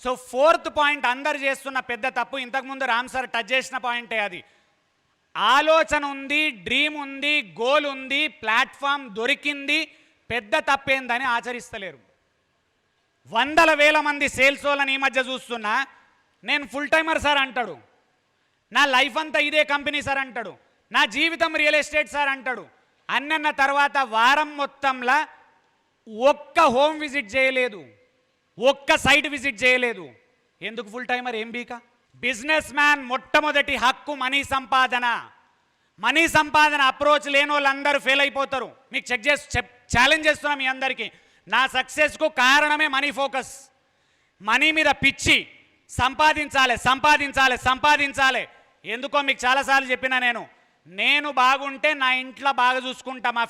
So fourth point అందరు చేస్తున్న పెద్ద తప్పు, ఇంతకుముందు రామ్ సార్ టచ్ చేసిన పాయింటే అది. ఆలోచన ఉంది, డ్రీమ్ ఉంది, గోల్ ఉంది, ప్లాట్ఫామ్ దొరికింది, పెద్ద తప్పేందని ఆచరిస్తలేరు. వందల వేల మంది సేల్స్ వాళ్ళని ఈ మధ్య చూస్తున్నా, నేను ఫుల్ టైమర్ సార్ అంటాడు, నా లైఫ్ అంతా ఇదే కంపెనీ సార్ అంటాడు, నా జీవితం రియల్ ఎస్టేట్ సార్ అంటాడు. అన్న తర్వాత వారం మొత్తంలో ఒక్క హోమ్ విజిట్ చేయలేదు, ఒక్క సైట్ విజిట్ చేయలేదు. ఎందుకు ఫుల్ టైమర్ ఏం బీక? బిజినెస్ మ్యాన్ మొట్టమొదటి హక్కు మనీ సంపాదన. మనీ సంపాదన అప్రోచ్ లేని వాళ్ళందరూ ఫెయిల్ అయిపోతారు. మీకు ఛాలెంజ్ చేస్తున్నా మీ అందరికీ. నా సక్సెస్కు కారణమే మనీ ఫోకస్. మనీ మీద పిచ్చి, సంపాదించాలి సంపాదించాలి సంపాదించాలి. ఎందుకో మీకు చాలాసార్లు చెప్పినా, నేను బాగుంటే నా ఇంట్లో బాగా చూసుకుంటా, మా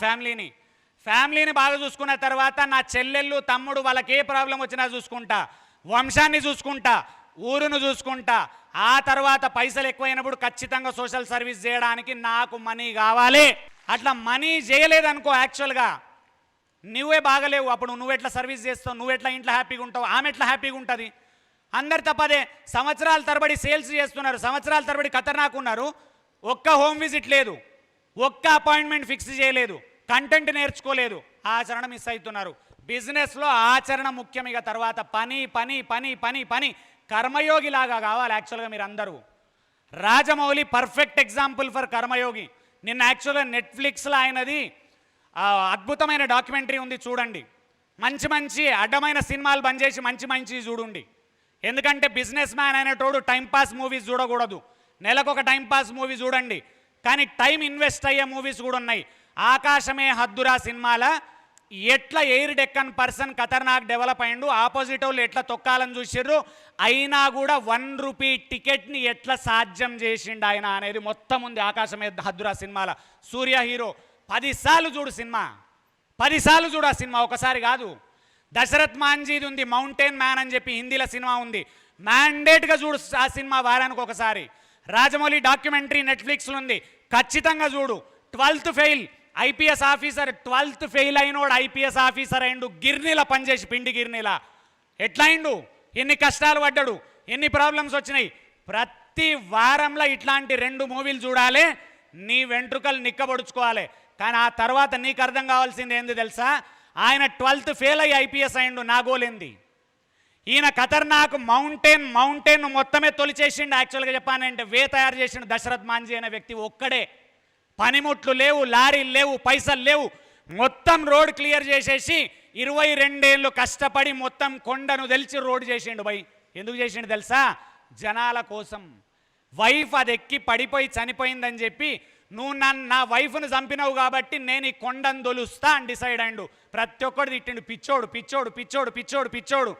ఫ్యామిలీని బాగా చూసుకున్న తర్వాత నా చెల్లెళ్ళు తమ్ముడు వాళ్ళకి ఏ ప్రాబ్లం వచ్చినా చూసుకుంటా, వంశాన్ని చూసుకుంటా, ఊరును చూసుకుంటా. ఆ తర్వాత పైసలు ఎక్కువైనప్పుడు ఖచ్చితంగా సోషల్ సర్వీస్ చేయడానికి నాకు మనీ కావాలి. అట్లా మనీ చేయలేదనుకో, యాక్చువల్గా నువ్వే బాగలేవు. అప్పుడు నువ్వు ఎట్లా సర్వీస్ చేస్తావు, నువ్వు ఎట్లా ఇంట్లో హ్యాపీగా ఉంటావు, ఆమె ఎట్లా హ్యాపీగా ఉంటుంది? అందరు తప్పదే. సంవత్సరాల తరబడి సేల్స్ చేస్తున్నారు, సంవత్సరాల తరబడి ఖతర్నాక్ ఉన్నారు, ఒక్క హోమ్ విజిట్ లేదు, ఒక్క అపాయింట్మెంట్ ఫిక్స్ చేయలేదు, కంటెంట్ నేర్చుకోలేదు, ఆచరణ మిస్ అవుతున్నారు. బిజినెస్లో ఆచరణ ముఖ్యం. ఇక తర్వాత పని పని పని పని పని కర్మయోగిలాగా కావాలి యాక్చువల్గా మీరు అందరూ. రాజమౌళి పర్ఫెక్ట్ ఎగ్జాంపుల్ ఫర్ కర్మయోగి. నిన్న యాక్చువల్గా నెట్ఫ్లిక్స్లో ఆయనది అద్భుతమైన డాక్యుమెంటరీ ఉంది, చూడండి. మంచి మంచి అడ్డమైన సినిమాలు బంద్ చేసి మంచి మంచి చూడండి. ఎందుకంటే బిజినెస్ మ్యాన్ అనేటోడు టైంపాస్ మూవీస్ చూడకూడదు. నెలకు ఒక టైంపాస్ మూవీ చూడండి, కానీ టైం ఇన్వెస్ట్ అయ్యే మూవీస్ కూడా ఉన్నాయి. ఆకాశమే హద్దురా సినిమాల ఎట్లా ఎయిర్ డెక్కన్ పర్సన్ ఖతర్నాక్ డెవలప్ అయ్యిండు, ఆపోజిట్ వాళ్ళు ఎట్లా తొక్కాలని చూసిర్రు, అయినా కూడా 1 రూపీ టికెట్ని ఎట్లా సాధ్యం చేసిండు ఆయన అనేది మొత్తం ఉంది ఆకాశమే హద్దురా సినిమాల. సూర్య హీరో. 10 సార్లు చూడు సినిమా, 10 సార్లు చూడు ఆ సినిమా, ఒకసారి కాదు. దశరథ్ మాంజీది ఉంది మౌంటైన్ మ్యాన్ అని చెప్పి హిందీలో సినిమా ఉంది, మ్యాండేట్గా చూడు ఆ సినిమా వారానికి ఒకసారి. రాజమౌళి డాక్యుమెంటరీ నెట్ఫ్లిక్స్లో ఉంది, ఖచ్చితంగా చూడు. 12th fail IPS officer, 12th fail అయినోడు ఐపీఎస్ ఆఫీసర్ అయిండు, గిర్నీల పనిచేసి, పిండి గిర్నీల. ఎట్లా అయిండు, ఎన్ని కష్టాలు పడ్డాడు, ఎన్ని ప్రాబ్లమ్స్ వచ్చినాయి. ప్రతి వారంలో ఇట్లాంటి 2 మూవీలు చూడాలి, నీ వెంట్రుకలు నిక్కబడుచుకోవాలి. కానీ ఆ తర్వాత నీకు అర్థం కావాల్సింది ఏంది తెలుసా? ఆయన 12th ఫెయిల్ అయ్యి ఐపీఎస్ అయిండు, నా గోలేంది? ఈయన ఖతర్నాక్ మౌంటైన్ మొత్తమే తొలిచేసిండు. యాక్చువల్గా చెప్పానంటే తయారు చేసిండు దశరథ్ మాంజీ అనే వ్యక్తి ఒక్కడే. పనిముట్లు లేవు, లారీలు లేవు, పైసలు లేవు, మొత్తం రోడ్ క్లియర్ చేసేసి 22 ఏళ్ళు కష్టపడి మొత్తం కొండను తెలిసి రోడ్ చేసిండు. ఎందుకు చేసిండు తెలుసా? జనాల కోసం. వైఫ్ అది ఎక్కి పడిపోయి చనిపోయిందని చెప్పి, నువ్వు నా వైఫ్ను చంపినావు కాబట్టి నేను ఈ కొండను దొలుస్తా అని డిసైడ్ అయ్యిండు. ప్రతి ఒక్కడు తిట్టిండు, పిచ్చోడు పిచ్చోడు పిచ్చోడు పిచ్చోడు పిచ్చోడు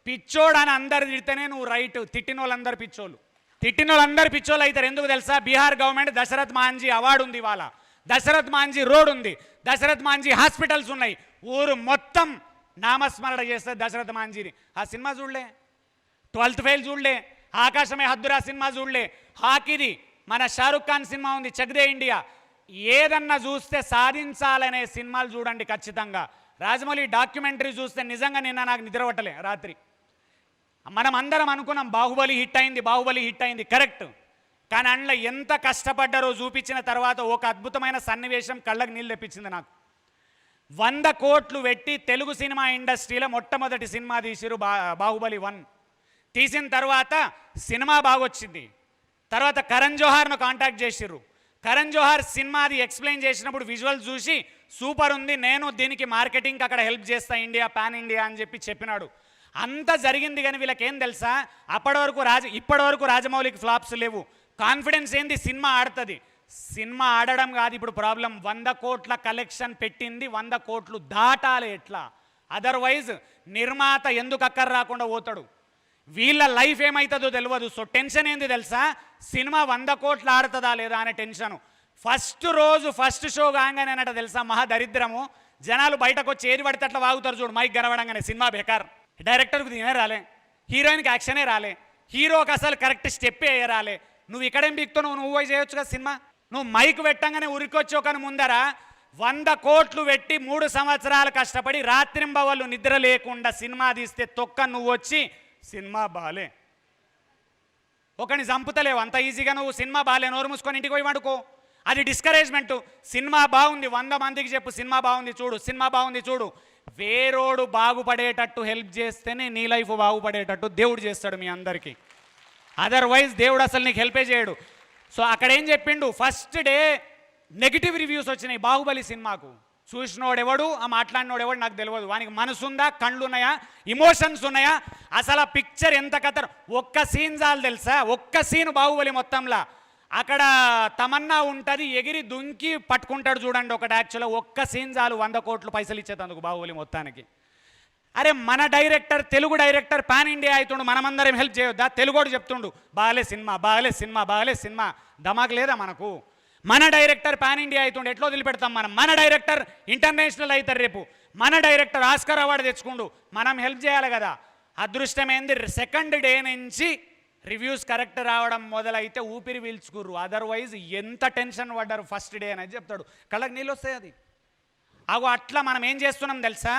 పిచ్చోడు అని అందరు తిడితేనే నువ్వు రైట్. తిట్టిన వాళ్ళందరూ పిచ్చోళ్ళు, తిట్టిన వాళ్ళందరూ పిచ్చోళ్ళు అవుతారు. ఎందుకు తెలుసా? బీహార్ గవర్నమెంట్ దశరథ్ మాంజీ అవార్డు ఉంది ఇవాళ, దశరథ్ మాంజీ రోడ్ ఉంది, దశరథ్ మాంజీ హాస్పిటల్స్ ఉన్నాయి, ఊరు మొత్తం నామస్మరణ చేస్తుంది దశరథ్ మాంజీని. ఆ సినిమా చూడలే, 12th ఫెయిల్ చూడలే, ఆకాశమే హద్దురా సినిమా చూడలే, హాకీది మన షారుఖ్ ఖాన్ సినిమా ఉంది చక్ దే ఇండియా. ఏదన్నా చూస్తే సాధించాలనే సినిమాలు చూడండి ఖచ్చితంగా. రాజమౌళి డాక్యుమెంటరీ చూస్తే నిజంగా నిన్న నాకు నిద్ర పట్టలే రాత్రి. మనం అందరం అనుకున్నాం బాహుబలి హిట్ అయింది, కరెక్ట్. కానీ అందులో ఎంత కష్టపడ్డారో చూపించిన తర్వాత ఒక అద్భుతమైన సన్నివేశం కళ్ళకు నీళ్ళు తెప్పించింది నాకు. 100 కోట్లు పెట్టి తెలుగు సినిమా ఇండస్ట్రీలో మొట్టమొదటి సినిమా తీసిరు బాహుబలి 1. తీసిన తర్వాత సినిమా బాగొచ్చింది. తర్వాత కరణ్ జోహార్ను కాంటాక్ట్ చేసిర్రు. కరణ్ జోహార్ సినిమాది ఎక్స్ప్లెయిన్ చేసినప్పుడు విజువల్ చూసి సూపర్ ఉంది, నేను దీనికి మార్కెటింగ్కి అక్కడ హెల్ప్ చేస్తా, ఇండియా పాన్ ఇండియా అని చెప్పినాడు. అంత జరిగింది. కానీ వీళ్ళకేం తెలుసా? ఇప్పటి వరకు రాజమౌళికి ఫ్లాప్స్ లేవు. కాన్ఫిడెన్స్ ఏంది? సినిమా ఆడుతుంది. సినిమా ఆడడం కాదు ఇప్పుడు ప్రాబ్లం. 100 కోట్ల కలెక్షన్ పెట్టింది, 100 కోట్లు దాటాలి ఎట్లా, అదర్వైజ్ నిర్మాత ఎందుకు అక్కర రాకుండా పోతాడు. వీళ్ళ లైఫ్ ఏమవుతుందో తెలియదు. సో టెన్షన్ ఏంది తెలుసా? సినిమా 100 కోట్లు ఆడుతుందా లేదా అనే టెన్షను. ఫస్ట్ రోజు ఫస్ట్ షో కాగానేనట తెలుసా, మహా దరిద్రము. జనాలు బయటకు వచ్చి ఏది పడితే అట్లా వాగుతారు చూడు, మైక్ గరవడంగానే. సినిమా బేకార్, డైరెక్టర్కి దీనే రాలే, హీరోయిన్కి యాక్షనే రాలే, హీరోకి అసలు కరెక్ట్ స్టెప్పే వేయరాలే. నువ్వు ఇక్కడేం బిక్తావు, నువ్వు చేయొచ్చు కదా సినిమా. నువ్వు మైక్ పెట్టంగానే ఉరికొచ్చి ఒక ముందర 100 కోట్లు పెట్టి 3 సంవత్సరాలు కష్టపడి రాత్రింబవళ్ళు నిద్ర లేకుండా సినిమా తీస్తే తొక్క నువ్వు వచ్చి సినిమా బాలే. ఒకని చంపుతలేవు అంత ఈజీగా. నువ్వు సినిమా బాలే నోరు మూసుకొని ఇంటికి పోయి వండుకో. అది డిస్కరేజ్మెంట్. సినిమా బాగుంది 100 మందికి చెప్పు, సినిమా బాగుంది చూడు, సినిమా బాగుంది చూడు. వేరోడు బాగుపడేటట్టు హెల్ప్ చేస్తేనే నీ లైఫ్ బాగుపడేటట్టు దేవుడు చేస్తాడు మీ అందరికీ. అదర్వైజ్ దేవుడు అసలు నీకు హెల్పే చేయడు. సో అక్కడ ఏం చెప్పిండు, ఫస్ట్ డే నెగిటివ్ రివ్యూస్ వచ్చినాయి బాహుబలి సినిమాకు. చూసినోడెవడు, ఆ మాట్లాడినోడెవడు నాకు తెలియదు. వానికి మనసు ఉందా, కళ్ళు ఉన్నాయా, ఇమోషన్స్ ఉన్నాయా, అసలు ఆ పిక్చర్ ఎంత కథ. ఒక్క సీన్ చాలు తెలుసా, ఒక్క సీన్ బాహుబలి మొత్తంలో. అక్కడ తమన్నా ఉంటుంది, ఎగిరి దుంకి పట్టుకుంటాడు చూడండి ఒకటి. యాక్చువల్గా ఒక్క సీన్ చాలు 100 కోట్లు పైసలు ఇచ్చేటందుకు బాహుబలి మొత్తానికి. అరే మన director, Telugu director pan India అవుతుండు, మనమందరం హెల్ప్ చేయొద్దా? తెలుగోడు చెప్తుండు బాగలే సినిమా, బాగలే సినిమా, బాగలే సినిమా. ధమాక్ లేదా మనకు? మన డైరెక్టర్ పాన్ ఇండియా అవుతుండు, ఎట్లా వదిలిపెడతాం మనం? మన డైరెక్టర్ ఇంటర్నేషనల్ అవుతారు రేపు, మన డైరెక్టర్ ఆస్కార్ అవార్డు తెచ్చుకుండు, మనం హెల్ప్ చేయాలి కదా. అదృష్టమైంది సెకండ్ డే నుంచి రివ్యూస్ కరెక్ట్ రావడం మొదలైతే ఊపిరి పీల్చుకుర్రు. అదర్వైజ్ ఎంత టెన్షన్ పడ్డారు ఫస్ట్ డే అనేది చెప్తాడు. కళ్ళకి నీళ్ళు వస్తాయి. అది అగో అట్లా మనం ఏం చేస్తున్నాం తెలుసా,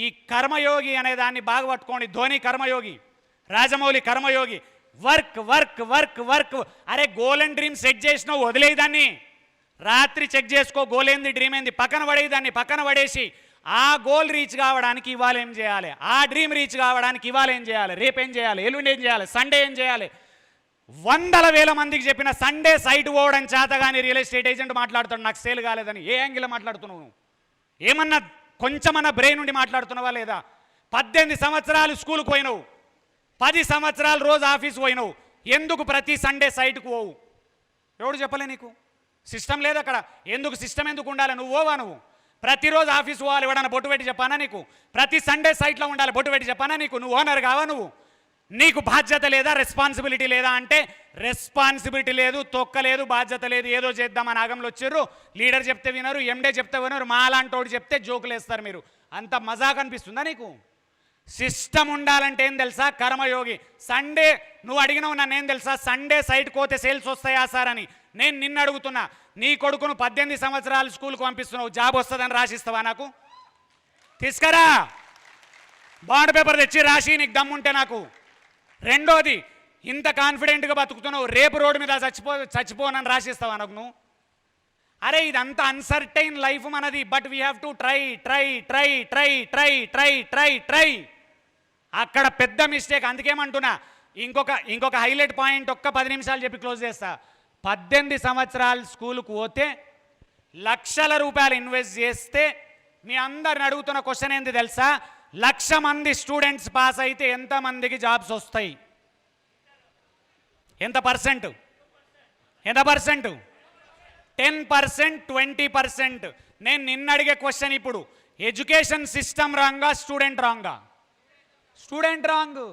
ఈ కర్మయోగి అనే దాన్ని బాగా పట్టుకోండి. ధోని కర్మయోగి, రాజమౌళి కర్మయోగి. Work work work work. అరే గోల్ అండ్ డ్రీమ్ సెట్ చేసినావు, వదిలేదాన్ని. రాత్రి చెక్ చేసుకో గోల్ ఏంది, డ్రీమ్ ఏంది, పక్కన పడేదాన్ని. పక్కన పడేసి ఆ గోల్ రీచ్ కావడానికి ఇవాళ ఏం చేయాలి, ఆ డ్రీమ్ రీచ్ కావడానికి ఇవాళ ఏం చేయాలి, రేపు ఏం చేయాలి, ఎల్లుండి ఏం చేయాలి, సండే ఏం చేయాలి. 100,000 మందికి చెప్పిన సండే సైట్ పోవడం చేత కానీ రియల్ ఎస్టేట్ ఏజెంట్ మాట్లాడుతాడు నాకు సేల్ కాలేదని. ఏ యాంగిల్లో మాట్లాడుతున్నావు? ఏమన్నా కొంచెమన్నా బ్రెయిన్ నుండి మాట్లాడుతున్నావా లేదా? 18 సంవత్సరాలు స్కూల్కి పోయినావు, 10 సంవత్సరాలు రోజు ఆఫీస్ పోయినావు, ఎందుకు ప్రతి సండే సైట్కు పోవు? ఎవడు చెప్పలే నీకు? సిస్టమ్ లేదు అక్కడ. ఎందుకు సిస్టమ్ ఎందుకు ఉండాలి? నువ్వు పోవా? నువ్వు ప్రతిరోజు ఆఫీస్ పోవాలి, ఎవడన్నా బొట్టు పెట్టి చెప్పానా నీకు? ప్రతి సండే సైట్లో ఉండాలి, బొట్టు పెట్టి చెప్పానా నీకు? నువ్వు ఓనర్ కావా? నువ్వు నీకు బాధ్యత లేదా, రెస్పాన్సిబిలిటీ లేదా అంటే రెస్పాన్సిబిలిటీ లేదు, తొక్క లేదు, బాధ్యత లేదు. ఏదో చేద్దామని ఆగంలో వచ్చారు. లీడర్ చెప్తే వినరు, ఎండే చెప్తే వినరు, మాలాంటోడు చెప్తే జోకులు వేస్తారు మీరు. అంత మజాక్ అనిపిస్తుందా నీకు? సిస్టమ్ ఉండాలంటే ఏం తెలుసా, కర్మయోగి. సండే నువ్వు అడిగినావు నన్ను, ఏం తెలుసా, సండే సైట్కి పోతే సేల్స్ వస్తాయా సార్ అని. నేను నిన్ను అడుగుతున్నా, నీ కొడుకును 18 సంవత్సరాలు స్కూల్కి పంపిస్తున్నావు, జాబ్ వస్తుందని రాసిస్తావా నాకు? తీసుకురా బాండ్ పేపర్ తెచ్చి రాసి, నీకు దమ్ముంటే నాకు. రెండోది, ఇంత కాన్ఫిడెంట్గా బతుకుతున్నావు, రేపు రోడ్డు మీద చచ్చిపోనని రాసిస్తావా నాకు నువ్వు? అరే ఇదంతా అన్సర్టైన్ లైఫ్ మనది. But we have to try try try try try try try try. అక్కడ పెద్ద మిస్టేక్. అందుకేమంటున్నా, ఇంకొక హైలైట్ పాయింట్ ఒక్క 10 నిమిషాలు చెప్పి క్లోజ్ చేస్తా. 18 సంవత్సరాలు స్కూల్కు పోతే లక్షల రూపాయలు ఇన్వెస్ట్ చేస్తే, మీ అందరిని అడుగుతున్న క్వశ్చన్ ఏంది తెలుసా, 1,00,000 మంది స్టూడెంట్స్ పాస్ అయితే ఎంతమందికి జాబ్స్ వస్తాయి? ఎంత పర్సెంట్? ఎంత పర్సెంట్? 10%, 20%. నేను నిన్న అడిగే క్వశ్చన్ ఇప్పుడు, ఎడ్యుకేషన్ సిస్టమ్ రాంగా, స్టూడెంట్ రాంగా? Student wrong.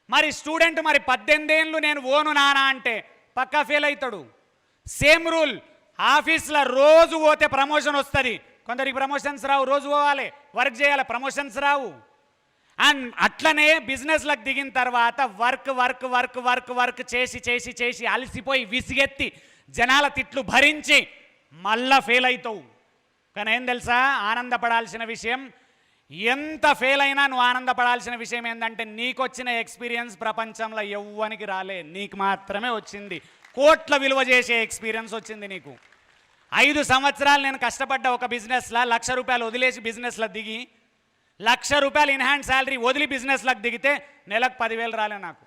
మరి స్టూడెంట్ మరి 18 ఏళ్ళు నేను ఓను నానా అంటే పక్కా ఫెయిల్ అవుతాడు. సేమ్ రూల్, ఆఫీస్లో రోజు పోతే ప్రమోషన్ వస్తుంది, కొందరికి ప్రమోషన్స్ రావు. రోజు పోవాలి, వర్క్ చేయాలి, ప్రమోషన్స్ రావు. అండ్ అట్లనే బిజినెస్లకు దిగిన తర్వాత work work work work work చేసి చేసి చేసి అలసిపోయి విసిగెత్తి జనాల తిట్లు భరించి మళ్ళా ఫెయిల్ అవుతావు. కానీ ఏం తెలుసా, ఆనందపడాల్సిన విషయం, ఎంత ఫెయిల్ అయినా నువ్వు ఆనందపడాల్సిన విషయం ఏంటంటే, నీకు వచ్చిన ఎక్స్పీరియన్స్ ప్రపంచంలో ఎవ్వనికి రాలే, నీకు మాత్రమే వచ్చింది. కోట్ల విలువ చేసే ఎక్స్పీరియన్స్ వచ్చింది నీకు. 5 సంవత్సరాలు నేను కష్టపడ్డ ఒక బిజినెస్లో, 1,00,000 రూపాయలు వదిలేసి బిజినెస్లో దిగి, 1,00,000 రూపాయలు ఇన్ హ్యాండ్ శాలరీ వదిలి బిజినెస్లోకి దిగితే నెలకు 10,000 రాలే నాకు.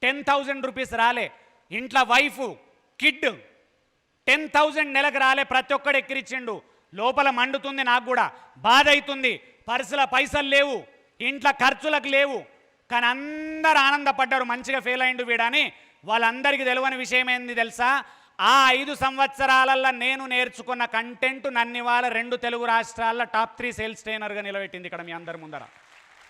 10,000 రూపీస్ రాలే. ఇంట్లో వైఫ్, కిడ్ 10,000 నెలకు రాలే. ప్రతి ఒక్కడు ఎక్కిరిచ్చిండు. లోపల మండుతుంది, నాకు కూడా బాధ అవుతుంది. పర్సులో పైసలు లేవు, ఇంట్లో ఖర్చులకు లేవు. కానీ అందరు ఆనందపడ్డారు, మంచిగా ఫెయిల్ అయిండు వీడని. వాళ్ళందరికీ తెలియని విషయం ఏంది తెలుసా, ఆ 5 సంవత్సరాలలో నేను నేర్చుకున్న కంటెంట్ నన్ను ఇవాళ 2 తెలుగు రాష్ట్రాల్లో టాప్ 3 సేల్స్ ట్రైనర్గా నిలబెట్టింది ఇక్కడ మీ అందరి ముందర.